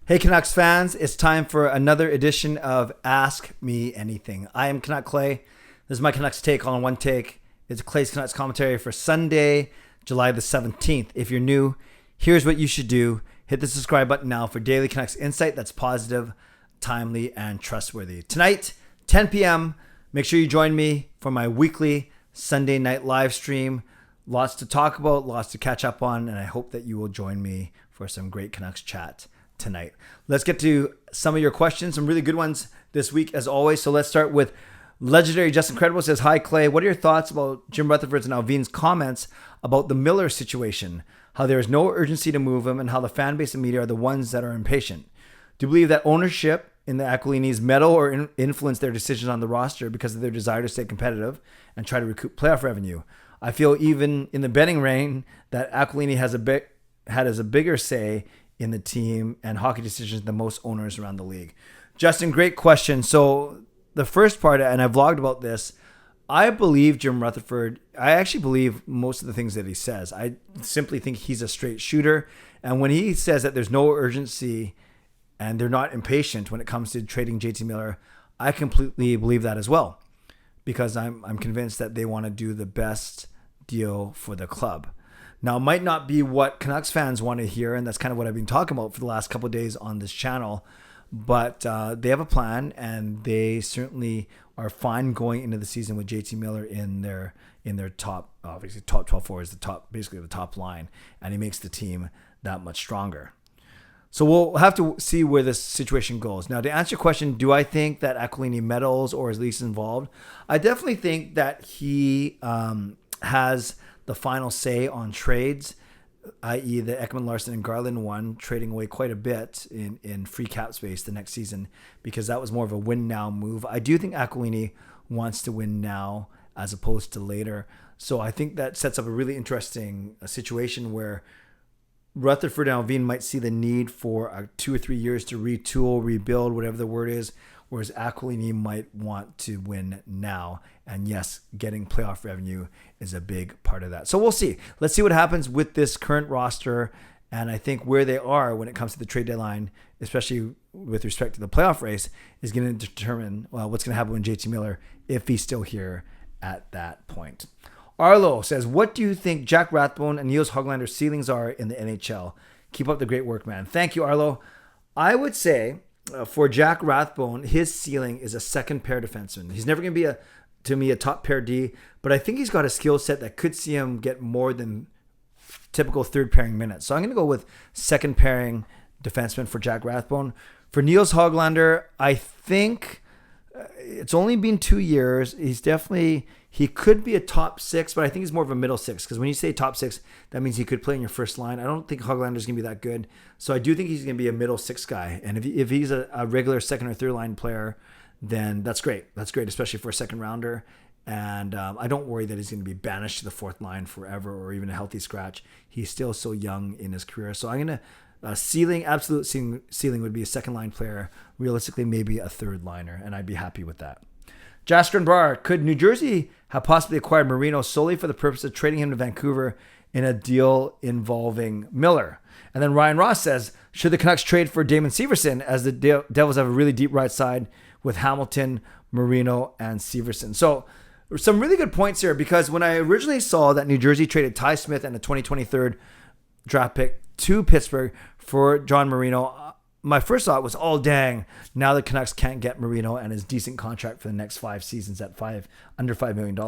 Hey Canucks fans, it's time for another edition of Ask Me Anything. I am Canuck Clay. This is my Canucks take all in one take. It's Clay's Canucks commentary for Sunday, July the 17th. If you're new, here's what you should do. Hit the subscribe button now for daily Canucks insight that's positive, timely, and trustworthy. Tonight, 10 p.m., make sure you join me for my weekly Sunday night live stream. Lots to talk about, lots to catch up on, and I hope that you will join me for some great Canucks chat tonight. Let's get to some of your questions, some really good ones this week as always. So let's start with legendary Justin Credible says, "Hi Clay, what are your thoughts about Jim Rutherford's and Alvin's comments about the Miller situation? How there is no urgency to move him and how the fan base and media are the ones that are impatient. Do you believe that ownership in the Aquilinis meddle or influence their decisions on the roster because of their desire to stay competitive and try to recoup playoff revenue? I feel even in the betting reign that Aquilini had a bigger say in the team and hockey decisions than most owners around the league." Justin, great question. So the first part, and I vlogged about this, I believe Jim Rutherford. I actually believe most of the things that he says. I simply think he's a straight shooter. And when he says that there's no urgency and they're not impatient when it comes to trading JT Miller, I completely believe that as well, because I'm convinced that they want to do the best deal for the club. Now, it might not be what Canucks fans want to hear, and that's kind of what I've been talking about for the last couple of days on this channel, but they have a plan, and they certainly are fine going into the season with JT Miller in their top, obviously top 12 forwards, basically the top line, and he makes the team that much stronger. So we'll have to see where this situation goes. Now, to answer your question, do I think that Aquilini meddles or is at least involved? I definitely think that he has the final say on trades, i.e. the Ekman, Larson, and Garland one, trading away quite a bit in free cap space the next season, because that was more of a win now move. I do think Aquilini wants to win now as opposed to later. So I think that sets up a really interesting situation where Rutherford and Alvin might see the need for 2 or 3 years to retool, rebuild, whatever the word is, whereas Aquilini might want to win now. And yes, getting playoff revenue is a big part of that. So we'll see. Let's see what happens with this current roster. And I think where they are when it comes to the trade deadline, especially with respect to the playoff race, is going to determine, well, what's going to happen with JT Miller if he's still here at that point. Arlo says, "What do you think Jack Rathbone and Nils Hoglander's ceilings are in the NHL? Keep up the great work, man." Thank you, Arlo. I would say for Jack Rathbone, his ceiling is a second pair defenseman. He's never going to be to me a top pair D, but I think he's got a skill set that could see him get more than typical third pairing minutes. So I'm going to go with second pairing defenseman for Jack Rathbone. For Nils Hoglander, I think it's only been 2 years. He could be a top six, but I think he's more of a middle six, because when you say top six, that means he could play in your first line. I don't think Hoglander's going to be that good. So I do think he's going to be a middle six guy. And if he's a regular second or third line player, then that's great. That's great, especially for a second rounder. And I don't worry that he's going to be banished to the fourth line forever or even a healthy scratch. He's still so young in his career. So I'm going to absolute ceiling would be a second line player. Realistically, maybe a third liner, and I'd be happy with that. Jasper and Bar, could New Jersey have possibly acquired Marino solely for the purpose of trading him to Vancouver in a deal involving Miller? And then Ryan Ross says, should the Canucks trade for Damon Severson, as the Devils have a really deep right side with Hamilton, Marino, and Severson? So some really good points here, because when I originally saw that New Jersey traded Ty Smith and a 2023 draft pick to Pittsburgh for John Marino, my first thought was, oh, dang, now the Canucks can't get Marino and his decent contract for the next 5 seasons at under $5 million.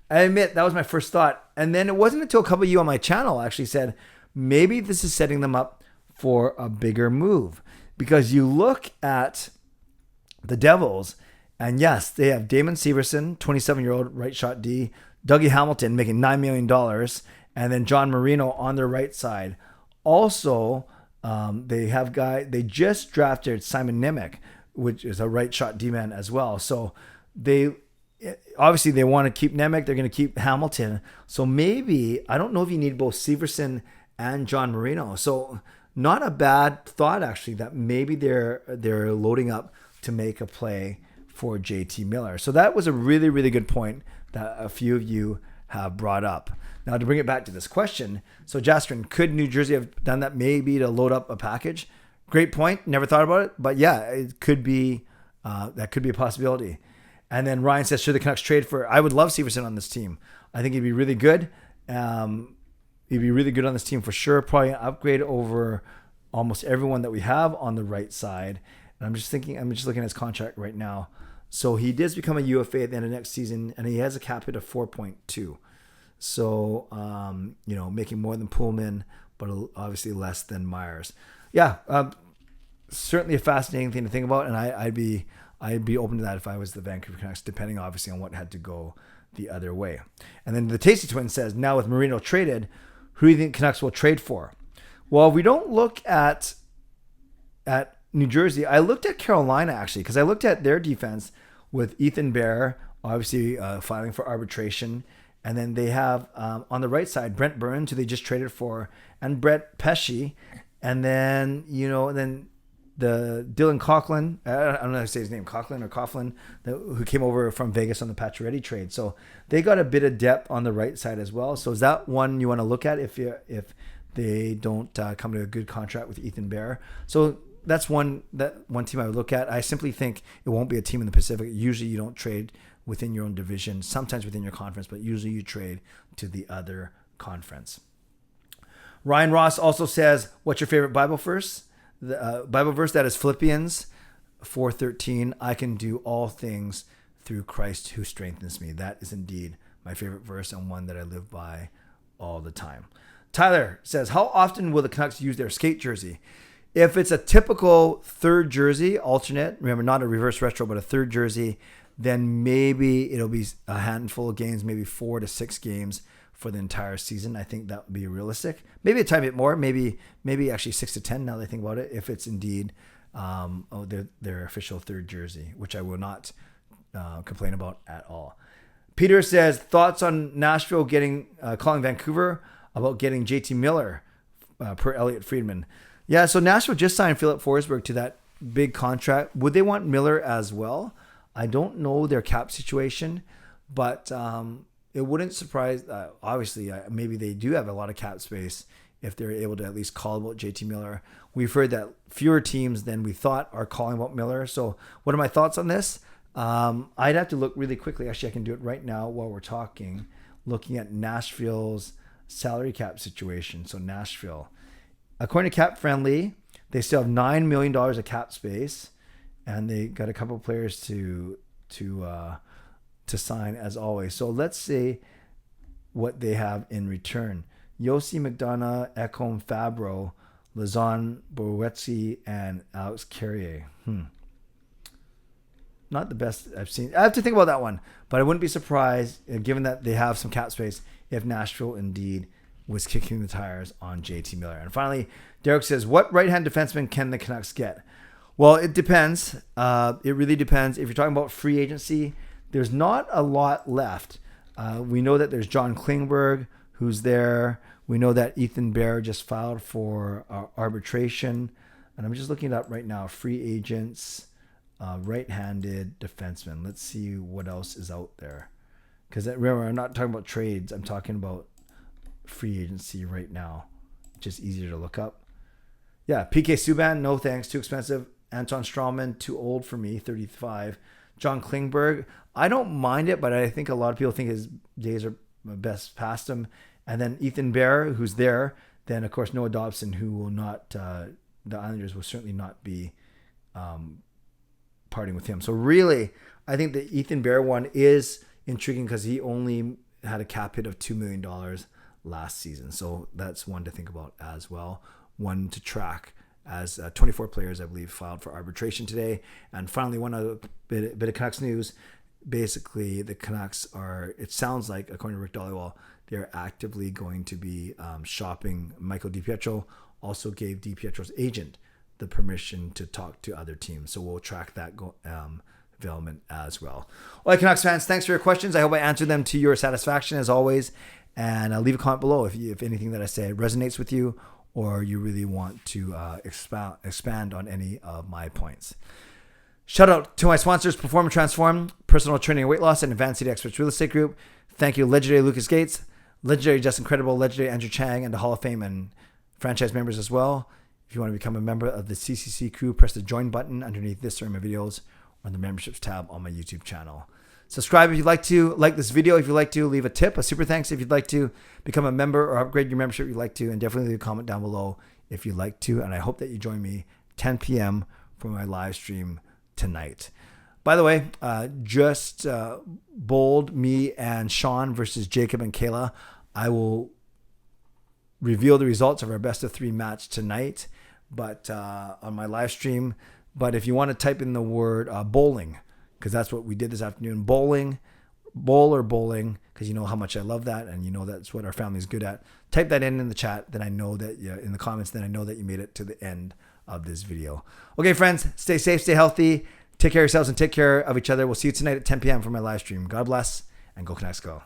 I admit that was my first thought. And then it wasn't until a couple of you on my channel actually said, maybe this is setting them up for a bigger move. Because you look at the Devils, and yes, they have Damon Severson, 27-year-old right shot D, Dougie Hamilton making $9 million, and then John Marino on their right side. Also, they just drafted Simon Nemec, which is a right shot D-man as well. So they obviously want to keep Nemec. They're going to keep Hamilton. So maybe, I don't know if you need both Severson and John Marino. So not a bad thought, actually, that maybe they're loading up to make a play for JT Miller. So that was a really, really good point that a few of you have brought up. Now, to bring it back to this question, so Jastrin, could New Jersey have done that maybe to load up a package? Great point. Never thought about it, but yeah, it could be that could be a possibility. And then Ryan says, should the Canucks trade for? I would love Severson on this team. I think he'd be really good. He'd be really good on this team for sure. Probably an upgrade over almost everyone that we have on the right side. And I'm just looking at his contract right now. So he does become a UFA at the end of next season, and he has a cap hit of 4.2. So, making more than Pullman, but obviously less than Myers. Yeah, certainly a fascinating thing to think about, and I'd be open to that if I was the Vancouver Canucks, depending obviously on what had to go the other way. And then the Tasty Twin says, now with Marino traded, who do you think Canucks will trade for? Well, if we don't look at New Jersey, I looked at Carolina actually, because I looked at their defense with Ethan Bear, obviously filing for arbitration. And then they have on the right side, Brent Burns, who they just traded for, and Brett Pesce. And then, the Dylan Coughlin, I don't know how to say his name, Coughlin, who came over from Vegas on the Pacioretty trade. So they got a bit of depth on the right side as well. So is that one you want to look at if they don't come to a good contract with Ethan Bear? So that's one team I would look at. I simply think it won't be a team in the Pacific. Usually you don't trade within your own division, sometimes within your conference, but usually you trade to the other conference. Ryan Ross also says, what's your favorite Bible verse? The Bible verse, that is Philippians 4:13. I can do all things through Christ who strengthens me. That is indeed my favorite verse and one that I live by all the time. Tyler says, how often will the Canucks use their skate jersey? If it's a typical third jersey, alternate, remember not a reverse retro, but a third jersey, then maybe it'll be a handful of games, maybe 4 to 6 games for the entire season. I think that would be realistic. Maybe a tiny bit more, maybe actually 6 to 10 now that I think about it, if it's indeed their official third jersey, which I will not complain about at all. Peter says, thoughts on Nashville calling Vancouver about getting JT Miller per Elliot Friedman. Yeah, so Nashville just signed Philip Forsberg to that big contract. Would they want Miller as well? I don't know their cap situation, but it wouldn't surprise. Obviously, maybe they do have a lot of cap space if they're able to at least call about JT Miller. We've heard that fewer teams than we thought are calling about Miller. So what are my thoughts on this? I'd have to look really quickly. Actually, I can do it right now while we're talking, looking at Nashville's salary cap situation. So Nashville, according to Cap Friendly, they still have $9 million of cap space, and they got a couple of players to sign as always. So let's see what they have in return. Yossi McDonough, Ekholm Fabro, Lazon Borowetzi, and Alex Carrier. Not the best I've seen. I have to think about that one, but I wouldn't be surprised, given that they have some cap space, if Nashville indeed was kicking the tires on JT Miller. And finally, Derek says, what right-hand defenseman can the Canucks get? Well, it depends. It really depends. If you're talking about free agency, there's not a lot left. We know that there's John Klingberg, who's there. We know that Ethan Bear just filed for arbitration. And I'm just looking it up right now. Free agents, right-handed defenseman. Let's see what else is out there. Because remember, I'm not talking about trades. I'm talking about free agency right now. Just easier to look up. Yeah, PK Subban, no thanks, too expensive. Anton Strawman, too old for me, 35. John Klingberg, I don't mind it, but I think a lot of people think his days are best past him. And then Ethan Bear, who's there. Then, of course, Noah Dobson, who will not, the Islanders will certainly not be parting with him. So really, I think the Ethan Bear one is intriguing because he only had a cap hit of $2 million last season. So that's one to think about as well. One to track, as 24 players, I believe, filed for arbitration today. And finally, one other bit of Canucks news. Basically, the Canucks are, it sounds like, according to Rick Dollywall, they're actively going to be shopping. Michael DiPietro also gave DiPietro's agent the permission to talk to other teams. So we'll track that development as well. All right, Canucks fans, thanks for your questions. I hope I answered them to your satisfaction as always. And leave a comment below if anything that I say resonates with you or you really want to expand on any of my points. Shout out to my sponsors, Perform and Transform, Personal Training and Weight Loss, and Advanced City Experts Real Estate Group. Thank you, legendary Lucas Gates, legendary Justin Credible, legendary Andrew Chang, and the Hall of Fame and franchise members as well. If you want to become a member of the CCC Crew, press the join button underneath this or in my videos or the memberships tab on my YouTube channel. Subscribe if you'd like to. Like this video if you'd like to. Leave a tip, a super thanks if you'd like to. Become a member or upgrade your membership if you'd like to. And definitely leave a comment down below if you'd like to. And I hope that you join me 10 p.m. for my live stream tonight. By the way, just bowled me and Sean versus Jacob and Kayla. I will reveal the results of our best of 3 match tonight, but on my live stream. But if you want to type in the word bowling, because that's what we did this afternoon, bowling, bowl or bowling, because you know how much I love that, and you know that's what our family is good at. Type that in the chat, then I know that in the comments, then I know that you made it to the end of this video. Okay, friends, stay safe, stay healthy, take care of yourselves, and take care of each other. We'll see you tonight at 10 p.m. for my live stream. God bless, and go Canucks go.